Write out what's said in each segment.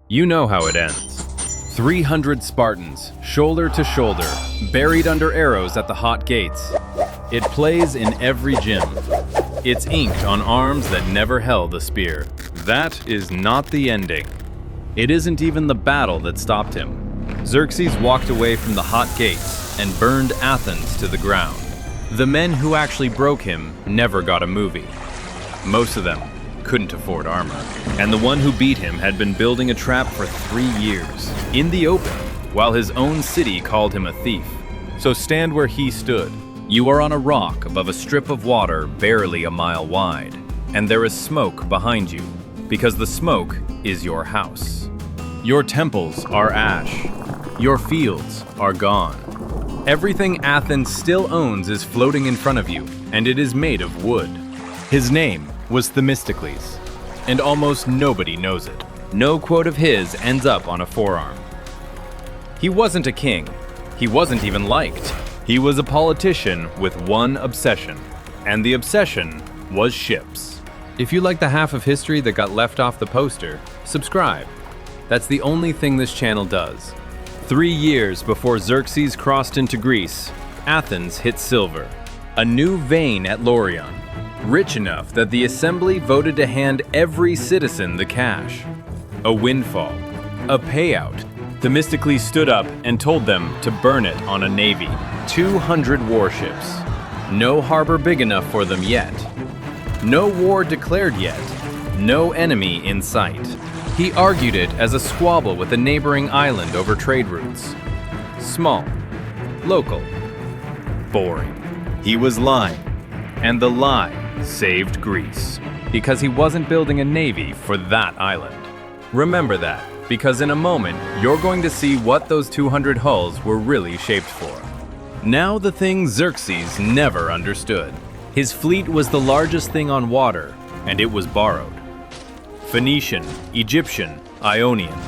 You know how it ends. 300 Spartans, shoulder to shoulder, buried under arrows at the hot gates. It plays in every gym. It's inked on arms that never held a spear. That is not the ending. It isn't even the battle that stopped him. Xerxes walked away from the hot gates and burned Athens to the ground. The men who actually broke him never got a movie. Most of them couldn't afford armor. And the one who beat him had been building a trap for 3 years, in the open, while his own city called him a thief. So stand where he stood. You are on a rock above a strip of water barely a mile wide, and there is smoke behind you, because the smoke is your house. Your temples are ash. Your fields are gone. Everything Athens still owns is floating in front of you, and it is made of wood. His name was Themistocles, and almost nobody knows it. No quote of his ends up on a forearm. He wasn't a king. He wasn't even liked. He was a politician with one obsession, and the obsession was ships. If you like the half of history that got left off the poster, subscribe. That's the only thing this channel does. 3 years before Xerxes crossed into Greece, Athens hit silver. A new vein at Laurion, rich enough that the assembly voted to hand every citizen the cash. A windfall, a payout. Themistocles stood up and told them to burn it on a navy. 200 warships. No harbor big enough for them yet. No war declared yet. No enemy in sight. He argued it as a squabble with a neighboring island over trade routes. Small, local, boring. He was lying, and the lie saved Greece, because he wasn't building a navy for that island. Remember that, because in a moment, you're going to see what those 200 hulls were really shaped for. Now the thing Xerxes never understood. His fleet was the largest thing on water, and it was borrowed. Phoenician, Egyptian, Ionian.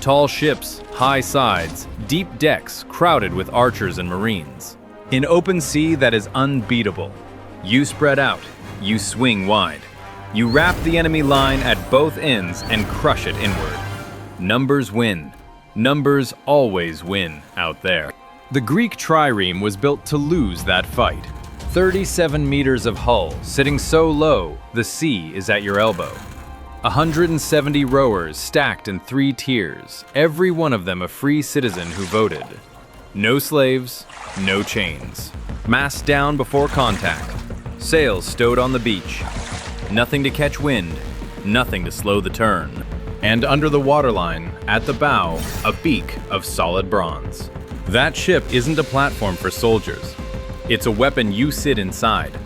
Tall ships, high sides, deep decks crowded with archers and marines. An open sea that is unbeatable. You spread out, you swing wide. You wrap the enemy line at both ends and crush it inward. Numbers win. Numbers always win out there. The Greek trireme was built to lose that fight. 37 meters of hull, sitting so low, the sea is at your elbow. 170 rowers stacked in 3 tiers, every one of them a free citizen who voted. No slaves, no chains. Mast down before contact. Sails stowed on the beach. Nothing to catch wind, nothing to slow the turn. And under the waterline, at the bow, a beak of solid bronze. That ship isn't a platform for soldiers. It's a weapon you sit inside.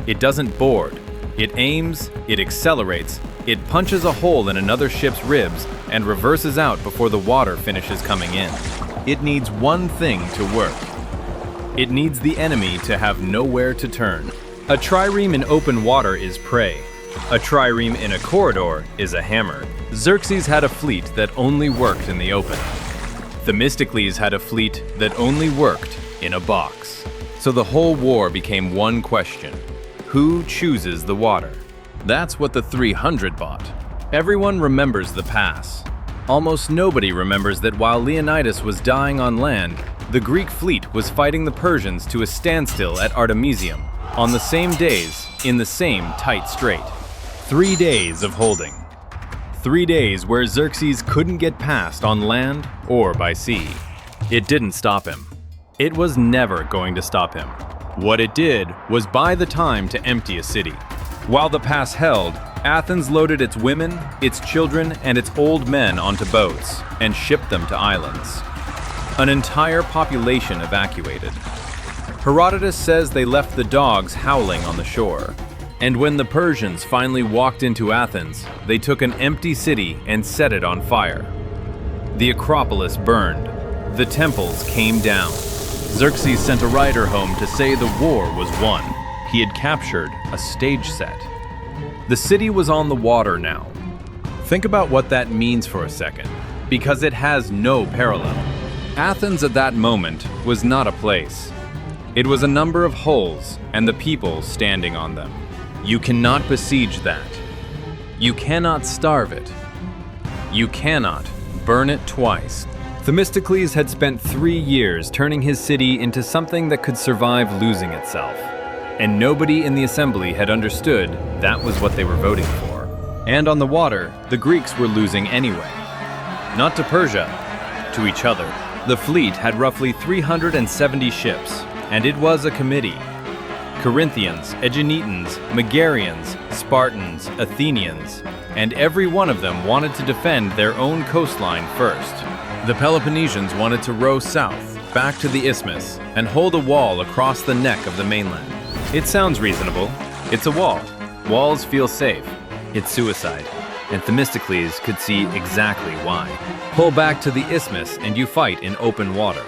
It doesn't board. It aims, it accelerates, it punches a hole in another ship's ribs and reverses out before the water finishes coming in. It needs one thing to work. It needs the enemy to have nowhere to turn. A trireme in open water is prey. A trireme in a corridor is a hammer. Xerxes had a fleet that only worked in the open. Themistocles had a fleet that only worked in a box. So the whole war became one question. Who chooses the water? That's what the 300 bought. Everyone remembers the pass. Almost nobody remembers that while Leonidas was dying on land, the Greek fleet was fighting the Persians to a standstill at Artemisium, on the same days, in the same tight strait. 3 days of holding. 3 days where Xerxes couldn't get past on land or by sea. It didn't stop him. It was never going to stop him. What it did was buy the time to empty a city. While the pass held, Athens loaded its women, its children, and its old men onto boats and shipped them to islands. An entire population evacuated. Herodotus says they left the dogs howling on the shore. And when the Persians finally walked into Athens, they took an empty city and set it on fire. The Acropolis burned. The temples came down. Xerxes sent a rider home to say the war was won. He had captured a stage set. The city was on the water now. Think about what that means for a second, because it has no parallel. Athens at that moment was not a place. It was a number of hulls and the people standing on them. You cannot besiege that. You cannot starve it. You cannot burn it twice. Themistocles had spent 3 years turning his city into something that could survive losing itself. And nobody in the assembly had understood that was what they were voting for. And on the water, the Greeks were losing anyway. Not to Persia, to each other. The fleet had roughly 370 ships, and it was a committee. Corinthians, Aeginetans, Megarians, Spartans, Athenians, and every one of them wanted to defend their own coastline first. The Peloponnesians wanted to row south, back to the isthmus, and hold a wall across the neck of the mainland. It sounds reasonable. It's a wall. Walls feel safe. It's suicide. And Themistocles could see exactly why. Pull back to the isthmus and you fight in open water.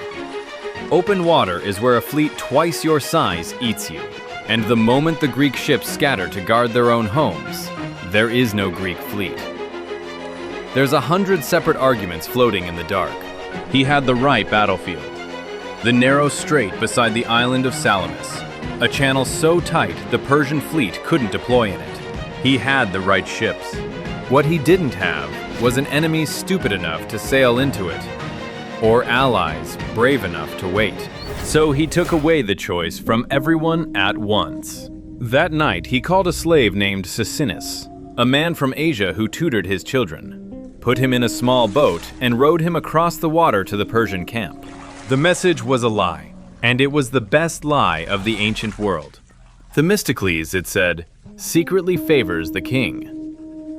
Open water is where a fleet twice your size eats you. And the moment the Greek ships scatter to guard their own homes, there is no Greek fleet. There's 100 separate arguments floating in the dark. He had the right battlefield. The narrow strait beside the island of Salamis, a channel so tight the Persian fleet couldn't deploy in it. He had the right ships. What he didn't have was an enemy stupid enough to sail into it, or allies brave enough to wait. So he took away the choice from everyone at once. That night, he called a slave named Sicinnus, a man from Asia who tutored his children, put him in a small boat, and rowed him across the water to the Persian camp. The message was a lie, and it was the best lie of the ancient world. Themistocles, it said, secretly favors the king.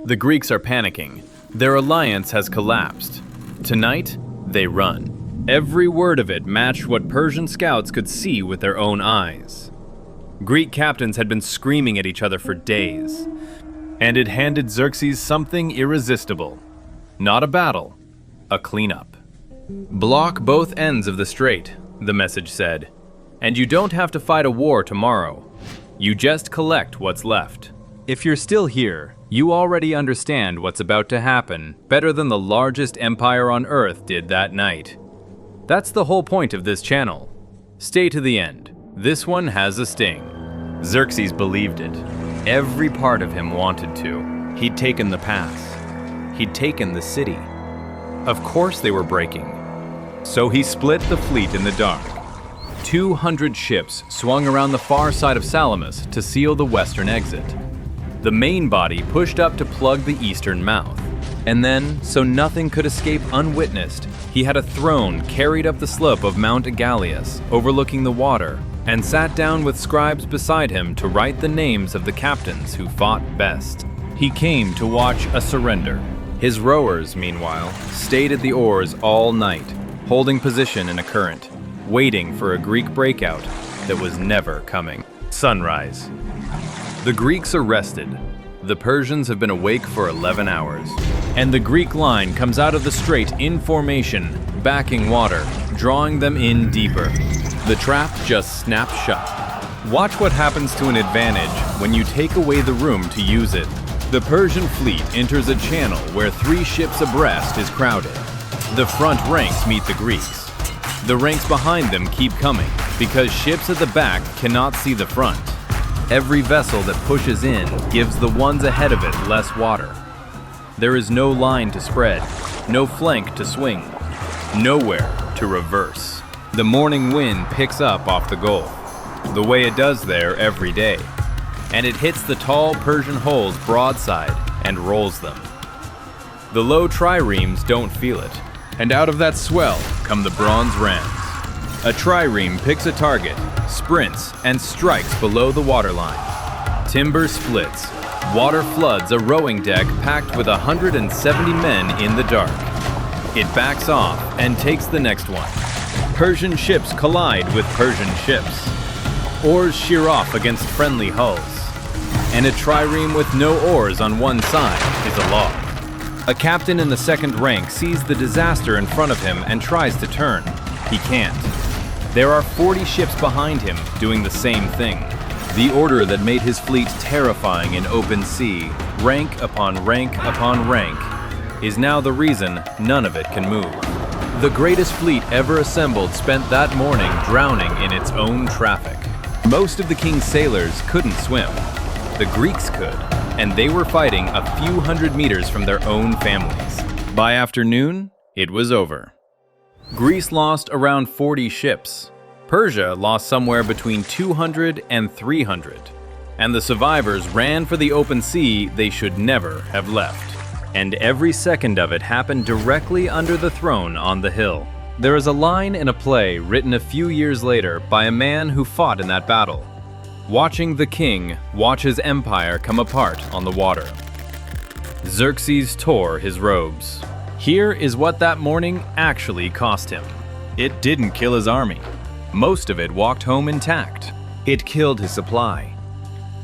The Greeks are panicking. Their alliance has collapsed. Tonight, they run. Every word of it matched what Persian scouts could see with their own eyes. Greek captains had been screaming at each other for days, and it handed Xerxes something irresistible. Not a battle, a cleanup. Block both ends of the strait, the message said, and you don't have to fight a war tomorrow. You just collect what's left. If you're still here, you already understand what's about to happen better than the largest empire on Earth did that night. That's the whole point of this channel. Stay to the end. This one has a sting. Xerxes believed it. Every part of him wanted to. He'd taken the pass. He'd taken the city. Of course they were breaking. So he split the fleet in the dark. 200 ships swung around the far side of Salamis to seal the western exit. The main body pushed up to plug the eastern mouth. And then, so nothing could escape unwitnessed, he had a throne carried up the slope of Mount Egalius, overlooking the water, and sat down with scribes beside him to write the names of the captains who fought best. He came to watch a surrender. His rowers, meanwhile, stayed at the oars all night, holding position in a current, waiting for a Greek breakout that was never coming. Sunrise. The Greeks are rested. The Persians have been awake for 11 hours. And the Greek line comes out of the strait in formation, backing water, drawing them in deeper. The trap just snaps shut. Watch what happens to an advantage when you take away the room to use it. The Persian fleet enters a channel where 3 ships abreast is crowded. The front ranks meet the Greeks. The ranks behind them keep coming because ships at the back cannot see the front. Every vessel that pushes in gives the ones ahead of it less water. There is no line to spread, no flank to swing, nowhere to reverse. The morning wind picks up off the Gulf, the way it does there every day, and it hits the tall Persian hulls broadside and rolls them. The low triremes don't feel it, and out of that swell come the bronze rams. A trireme picks a target, sprints, and strikes below the waterline. Timber splits. Water floods a rowing deck packed with 170 men in the dark. It backs off and takes the next one. Persian ships collide with Persian ships. Oars shear off against friendly hulls. And a trireme with no oars on one side is a log. A captain in the second rank sees the disaster in front of him and tries to turn. He can't. There are 40 ships behind him doing the same thing. The order that made his fleet terrifying in open sea, rank upon rank upon rank, is now the reason none of it can move. The greatest fleet ever assembled spent that morning drowning in its own traffic. Most of the king's sailors couldn't swim. The Greeks could, and they were fighting a few hundred meters from their own families. By afternoon, it was over. Greece lost around 40 ships. Persia lost somewhere between 200 and 300. And the survivors ran for the open sea they should never have left. And every second of it happened directly under the throne on the hill. There is a line in a play written a few years later by a man who fought in that battle. Watching the king watch his empire come apart on the water. Xerxes tore his robes. Here is what that morning actually cost him. It didn't kill his army. Most of it walked home intact. It killed his supply.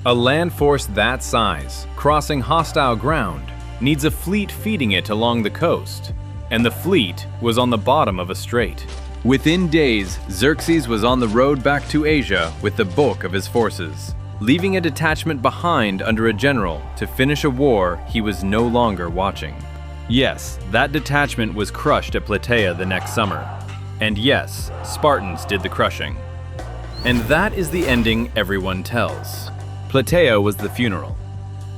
A land force that size, crossing hostile ground, needs a fleet feeding it along the coast, and the fleet was on the bottom of a strait. Within days, Xerxes was on the road back to Asia with the bulk of his forces, leaving a detachment behind under a general to finish a war he was no longer watching. Yes, that detachment was crushed at Plataea the next summer. And yes, Spartans did the crushing. And that is the ending everyone tells. Plataea was the funeral.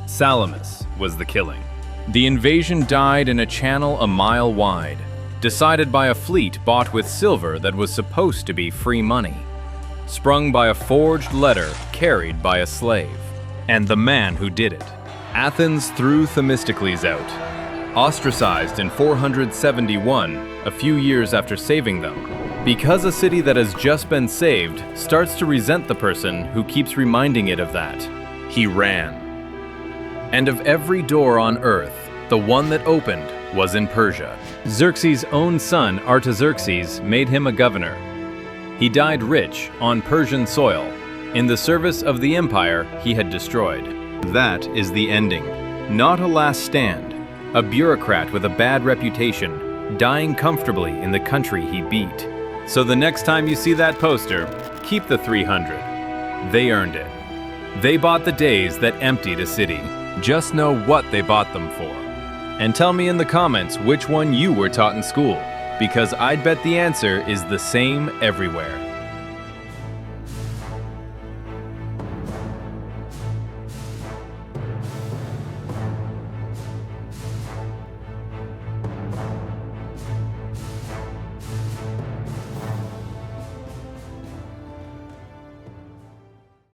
Salamis was the killing. The invasion died in a channel a mile wide, decided by a fleet bought with silver that was supposed to be free money, sprung by a forged letter carried by a slave, and the man who did it. Athens threw Themistocles out, ostracized in 471, a few years after saving them, because a city that has just been saved starts to resent the person who keeps reminding it of that. He ran. And of every door on earth, the one that opened was in Persia. Xerxes' own son, Artaxerxes, made him a governor. He died rich on Persian soil, in the service of the empire he had destroyed. That is the ending, not a last stand. A bureaucrat with a bad reputation, dying comfortably in the country he beat. So the next time you see that poster, keep the 300. They earned it. They bought the days that emptied a city. Just know what they bought them for. And tell me in the comments which one you were taught in school, because I'd bet the answer is the same everywhere.